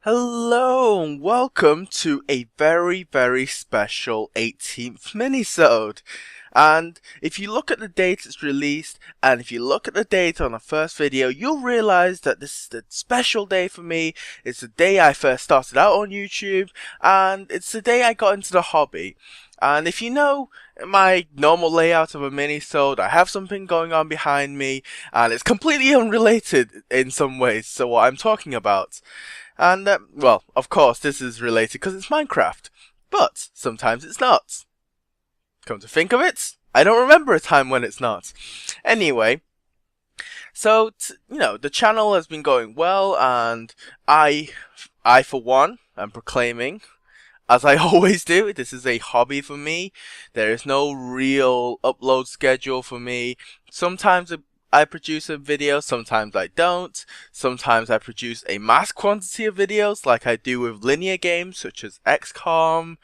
Hello and welcome to a very, very special 18th Minisode. And if you look at the date it's released, and if you look at the date on the first video, you'll realize that this is the special day for me. It's the day I first started out on YouTube, and it's the day I got into the hobby. And if you know my normal layout of a minisode, I have something going on behind me, and it's completely unrelated in some ways to what I'm talking about. And, well, of course, this is related because it's Minecraft. But sometimes it's not. Come to think of it, I don't remember a time when it's not. Anyway, so, the channel has been going well, and I for one, am proclaiming, as I always do, this is a hobby for me. There is no real upload schedule for me. Sometimes I produce a video, sometimes I don't. Sometimes I produce a mass quantity of videos like I do with linear games such as XCOM,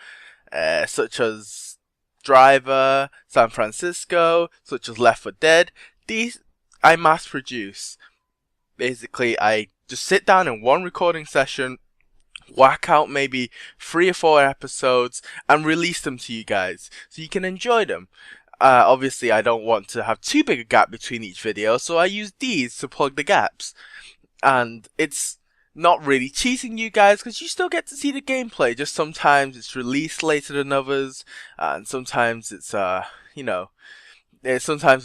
such as Driver, San Francisco, such as Left 4 Dead. These I mass produce. Basically, I just sit down in one recording session, whack out maybe 3 or 4 episodes, and release them to you guys so you can enjoy them. Obviously, I don't want to have too big a gap between each video, so I use these to plug the gaps. And it's not really cheating you guys, because you still get to see the gameplay, just sometimes it's released later than others, and sometimes it's, sometimes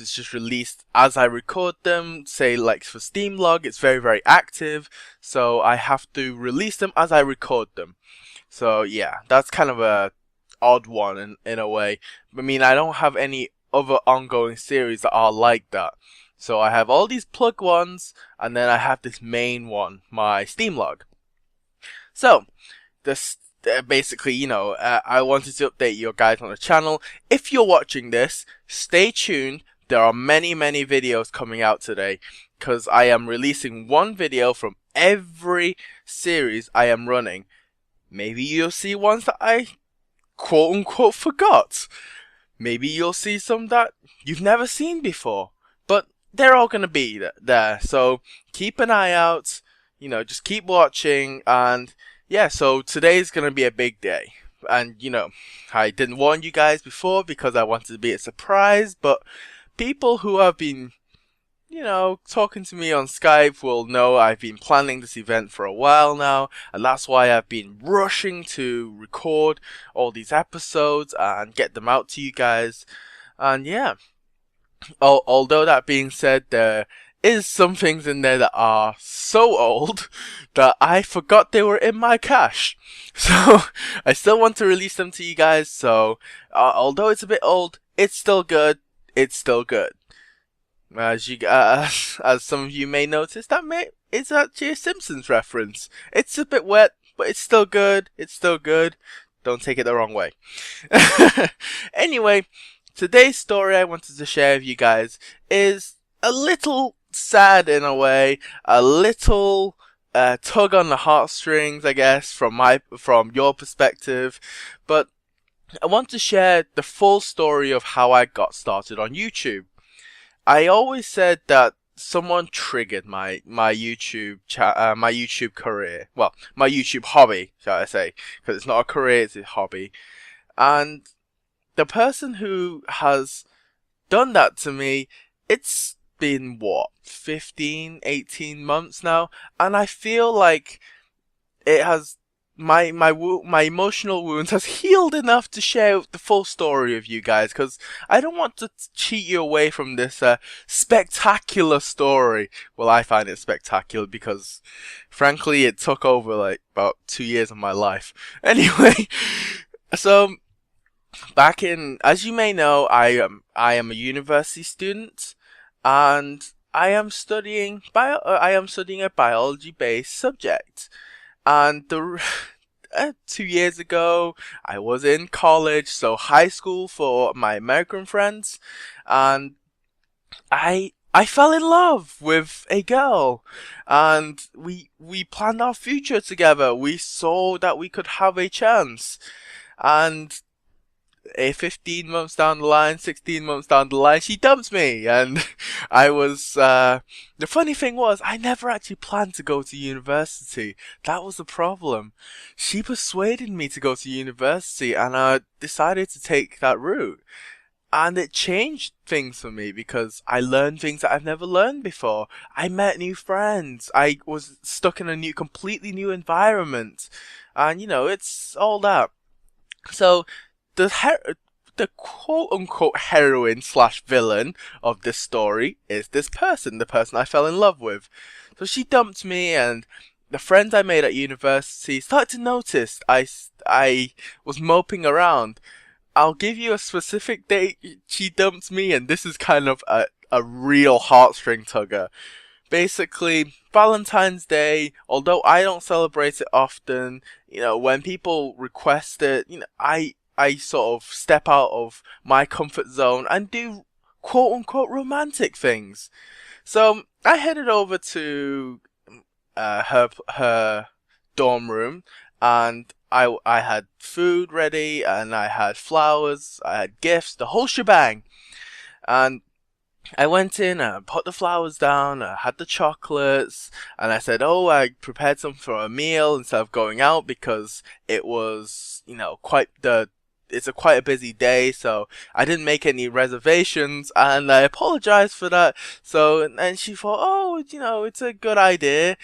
it's just released as I record them. Say, like for Steam Log, it's very, very active, so I have to release them as I record them. So, yeah, that's kind of a odd one in a way. I mean, I don't have any other ongoing series that are like that. So I have all these plug ones, and then I have this main one, my Steam Log. So, this basically, I wanted to update you guys on the channel. If you're watching this, stay tuned. There are many, many videos coming out today, because I am releasing one video from every series I am running. Maybe you'll see ones that I quote unquote forgot. Maybe you'll see some that you've never seen before, but they're all gonna be there. So keep an eye out, just keep watching. And yeah, so today's gonna be a big day. And I didn't warn you guys before because I wanted to be a surprise, but people who have been talking to me on Skype will know I've been planning this event for a while now, and that's why I've been rushing to record all these episodes and get them out to you guys. And yeah, although that being said, there is some things in there that are so old that I forgot they were in my cache. So I still want to release them to you guys, so although it's a bit old, it's still good. It's still good. As some of you may notice, it's actually a Simpsons reference. It's a bit wet, but it's still good. It's still good. Don't take it the wrong way. Anyway, today's story I wanted to share with you guys is a little sad in a way, a little tug on the heartstrings, I guess, from your perspective, but I want to share the full story of how I got started on YouTube. I always said that someone triggered my YouTube career. Well, my YouTube hobby, shall I say? Because it's not a career, it's a hobby. And the person who has done that to me, it's been 15, 18 months now, and I feel like it has my emotional wounds has healed enough to share the full story with you guys, because I don't want to cheat you away from this spectacular story. Well, I find it spectacular because, frankly, it took over like about 2 years of my life. Anyway, so as you may know, I am a university student, and I am studying a biology-based subject. And 2 years ago, I was in college, so high school for my American friends, and I fell in love with a girl, and we planned our future together. We saw that we could have a chance, and 15 months down the line, 16 months down the line, she dumped me. And I was, the funny thing was, I never actually planned to go to university. That was the problem. She persuaded me to go to university, and I decided to take that route. And it changed things for me because I learned things that I've never learned before. I met new friends. I was stuck in a completely new environment. And, it's all that. So, the quote-unquote heroine slash villain of this story is this person, the person I fell in love with. So she dumped me, and the friends I made at university started to notice I was moping around. I'll give you a specific date she dumped me, and this is kind of a real heartstring tugger. Basically, Valentine's Day, although I don't celebrate it often, when people request it, I sort of step out of my comfort zone and do quote unquote romantic things. So I headed over to her dorm room, and I had food ready, and I had flowers, I had gifts, the whole shebang. And I went in and put the flowers down, I had the chocolates, and I said, oh, I prepared some for a meal instead of going out because it was, it's quite a busy day, so I didn't make any reservations, and I apologized for that. So, and she thought, oh, it's a good idea.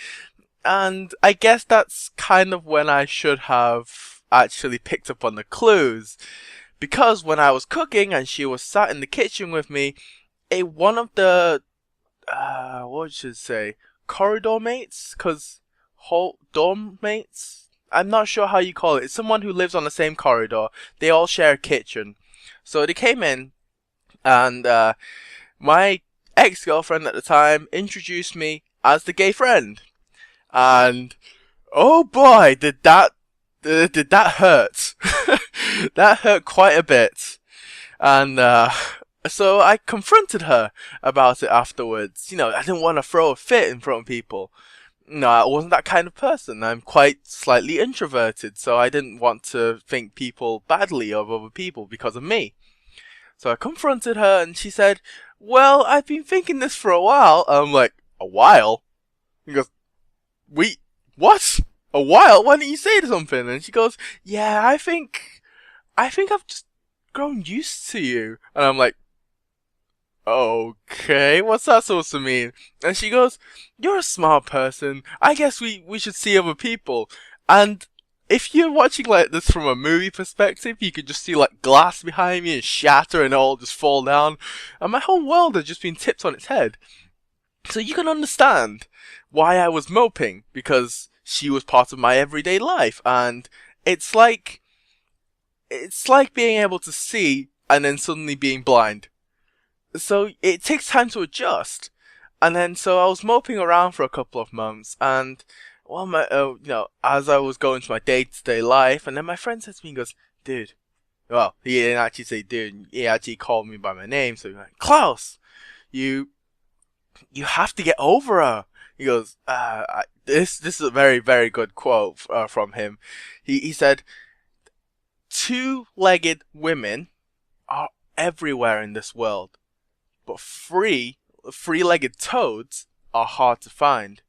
And I guess that's kind of when I should have actually picked up on the clues. Because when I was cooking and she was sat in the kitchen with me, one of the, what should I say, corridor mates? Dorm mates? I'm not sure how you call it. It's someone who lives on the same corridor. They all share a kitchen. So they came in, and my ex-girlfriend at the time introduced me as the gay friend. And oh boy, did that hurt. That hurt quite a bit. And so I confronted her about it afterwards. I didn't want to throw a fit in front of people. No, I wasn't that kind of person. I'm quite slightly introverted, so I didn't want to think people badly of other people because of me. So I confronted her, and she said, well, I've been thinking this for a while. I'm like, a while? He goes, wait, what? A while? Why didn't you say something? And she goes, yeah, I think I've just grown used to you. And I'm like, okay, what's that supposed to mean? And she goes, you're a smart person. I guess we should see other people. And if you're watching like this from a movie perspective, you could just see like glass behind me and shatter and all just fall down. And my whole world had just been tipped on its head. So you can understand why I was moping, because she was part of my everyday life, and it's like being able to see and then suddenly being blind. So it takes time to adjust. And then so I was moping around for a couple of months, and as I was going to my day-to-day life, and then my friend said to me, he goes, dude, well, he didn't actually say dude, he actually called me by my name, so he's like, Klaus, you have to get over her. He goes, this is a very, very good quote from him. He said, two-legged women are everywhere in this world, but three-legged toads are hard to find.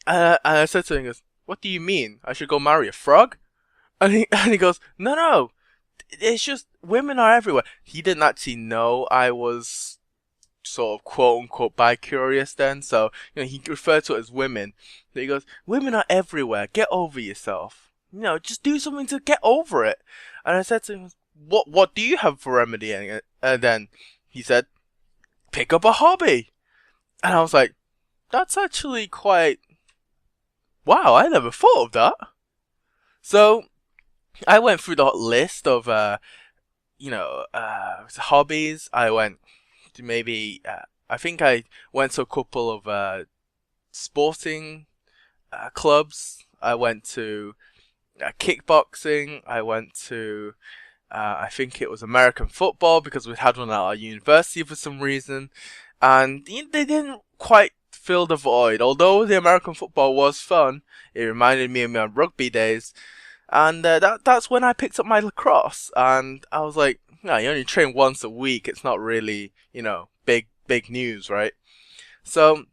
And I said to him, he goes, what do you mean? I should go marry a frog? And he goes, no, it's just women are everywhere. He didn't actually know I was sort of quote unquote bi-curious then, so he referred to it as women. But he goes, women are everywhere, get over yourself, just do something to get over it. And I said to him, what do you have for remedying it? And then he said, pick up a hobby. And I was like, that's actually quite, wow, I never thought of that. So I went through the list of hobbies. I went to maybe, I think I went to a couple of sporting clubs. I went to kickboxing. I went to, I think it was American football, because we had one at our university for some reason. And they didn't quite fill the void. Although the American football was fun, it reminded me of my rugby days. And that's when I picked up my lacrosse, and I was like, no, you only train once a week. It's not really, big news, right? So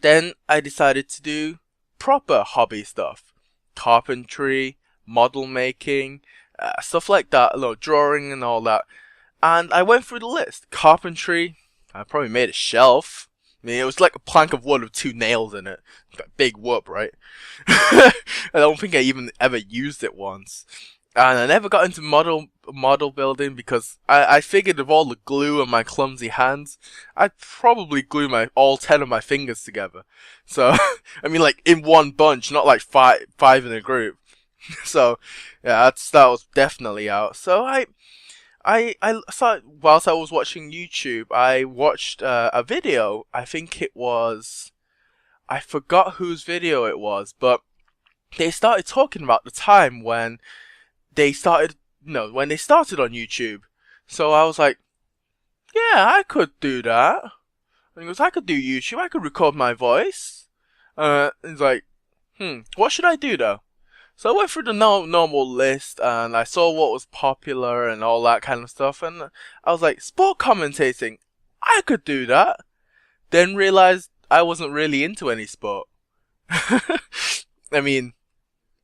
then I decided to do proper hobby stuff, carpentry, model making, stuff like that, drawing and all that. And I went through the list. Carpentry, I probably made a shelf. I mean, it was like a plank of wood with 2 nails in it. That big whoop, right? I don't think I even ever used it once. And I never got into model building because I figured with all the glue and my clumsy hands, I'd probably glue all 10 of my fingers together. So, I mean, like in one bunch, not like five in a group. So, yeah, that was definitely out. So I thought whilst I was watching YouTube, I watched a video. I think it was, I forgot whose video it was, but they started talking about the time when they started, when they started on YouTube. So I was like, yeah, I could do that. And he goes, I could do YouTube. I could record my voice. He's like, what should I do though? So I went through the normal list and I saw what was popular and all that kind of stuff. And I was like, sport commentating, I could do that. Then realized I wasn't really into any sport. I mean,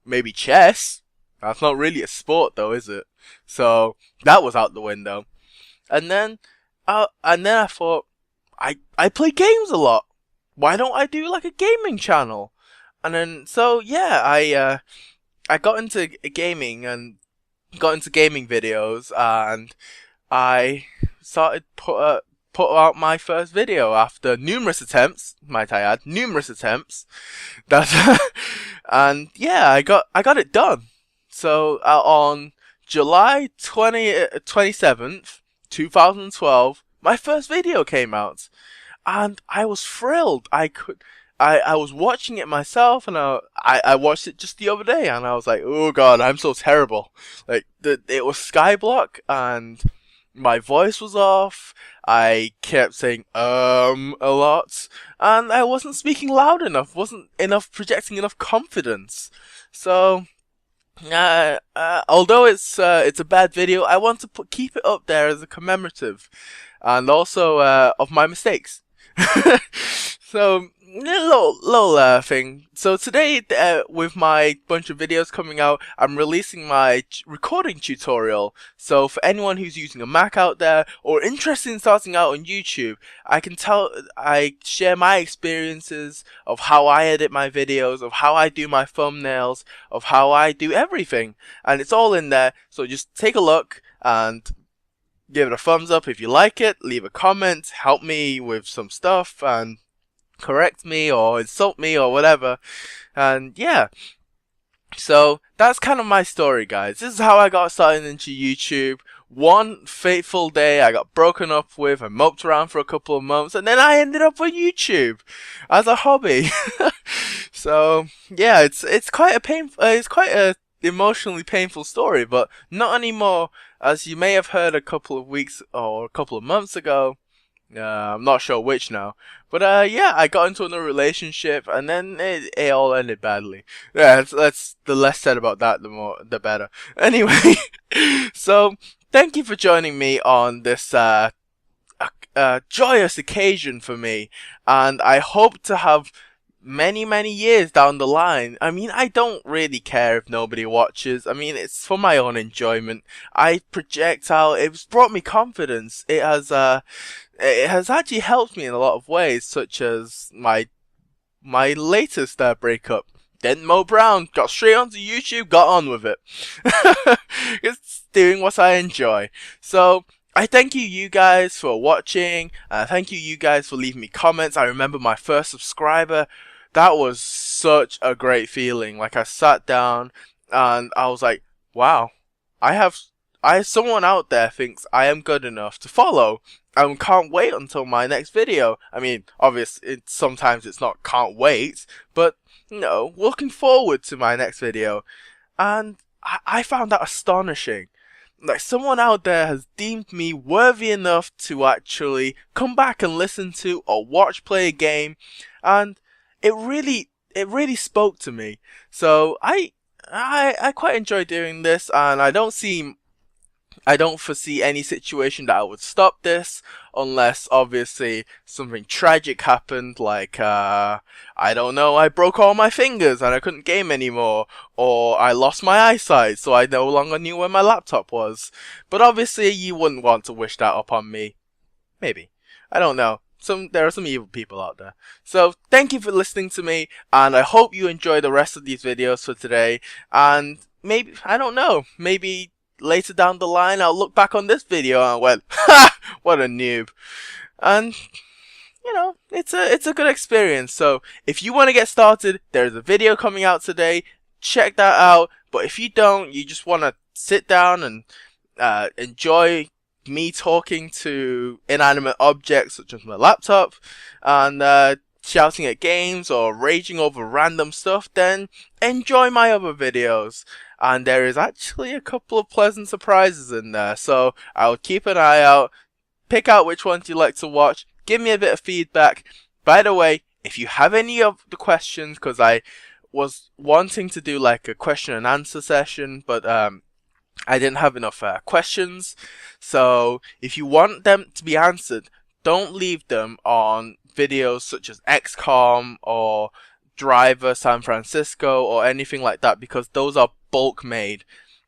maybe chess. That's not really a sport though, is it? So that was out the window. And then I thought, I play games a lot. Why don't I do like a gaming channel? And then, so yeah, I got into gaming and got into gaming videos, and I started put out my first video after numerous attempts, might I add, numerous attempts. That and yeah, I got it done. So on July 27th, 2012, my first video came out, and I was thrilled. I was watching it myself, and I watched it just the other day, and I was like, oh god, I'm so terrible. Like, it was Skyblock, and my voice was off, I kept saying, a lot, and I wasn't speaking loud enough, wasn't projecting enough confidence. So, although it's a bad video, I want to keep it up there as a commemorative, and also, of my mistakes. So, little thing. So today, with my bunch of videos coming out, I'm releasing my recording tutorial. So for anyone who's using a Mac out there or interested in starting out on YouTube, I share my experiences of how I edit my videos, of how I do my thumbnails, of how I do everything, and it's all in there. So just take a look and give it a thumbs up if you like it. Leave a comment, help me with some stuff, and correct me or insult me or whatever. And yeah, so that's kind of my story, guys. This is how I got started into YouTube. One fateful day I got broken up with and moped around for a couple of months, and then I ended up on YouTube as a hobby. So yeah, it's quite a emotionally painful story, but not anymore, as you may have heard a couple of weeks or a couple of months ago. I'm not sure which now. But yeah, I got into another relationship, and then it all ended badly. Yeah, that's the less said about that, the better. Anyway, so thank you for joining me on this joyous occasion for me, and I hope to have many years down the line. I mean, I don't really care if nobody watches. I mean, it's for my own enjoyment. I project out. It's brought me confidence. It has actually helped me in a lot of ways, such as my latest breakup. Didn't mow around, got straight onto YouTube, got on with it. It's doing what I enjoy. So I thank you guys for watching. Thank you guys for leaving me comments. I remember my first subscriber. That was such a great feeling. Like, I sat down and I was like, wow, someone out there thinks I am good enough to follow. I can't wait until my next video. I mean, obviously, sometimes it's not can't wait, but, looking forward to my next video. And I found that astonishing. Like, someone out there has deemed me worthy enough to actually come back and listen to or play a game. And it really spoke to me. So I quite enjoy doing this, and I don't foresee any situation that I would stop this unless obviously something tragic happened, like I don't know, I broke all my fingers and I couldn't game anymore, or I lost my eyesight so I no longer knew where my laptop was. But obviously you wouldn't want to wish that upon me. Maybe. I don't know. There are some evil people out there. So thank you for listening to me, and I hope you enjoy the rest of these videos for today. And maybe, I don't know, maybe later down the line I'll look back on this video and went, ha! What a noob. And you know, it's a good experience. So if you want to get started, there's a video coming out today. Check that out. But if you don't, you just want to sit down and enjoy me talking to inanimate objects such as my laptop and shouting at games or raging over random stuff, then enjoy my other videos. And there is actually a couple of pleasant surprises in there, so I'll keep an eye out, pick out which ones you like to watch, give me a bit of feedback. By the way, if you have any of the questions, because I was wanting to do like a question and answer session, but I didn't have enough questions. So if you want them to be answered, don't leave them on videos such as XCOM or Driver San Francisco or anything like that, because those are bulk made.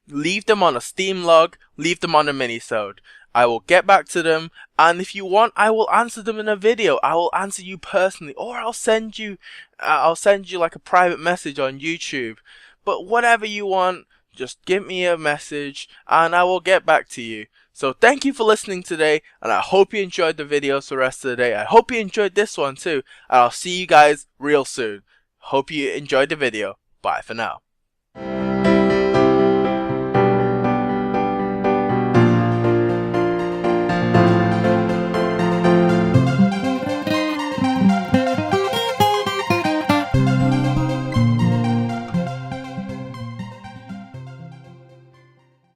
Leave them on a Steam log, leave them on a Minisode. I will get back to them, and if you want, I will answer them in a video. I will answer you personally, or I'll send you like a private message on YouTube. But whatever you want, just give me a message and I will get back to you. So thank you for listening today, and I hope you enjoyed the videos for the rest of the day. I hope you enjoyed this one too, and I'll see you guys real soon. Hope you enjoyed the video. Bye for now.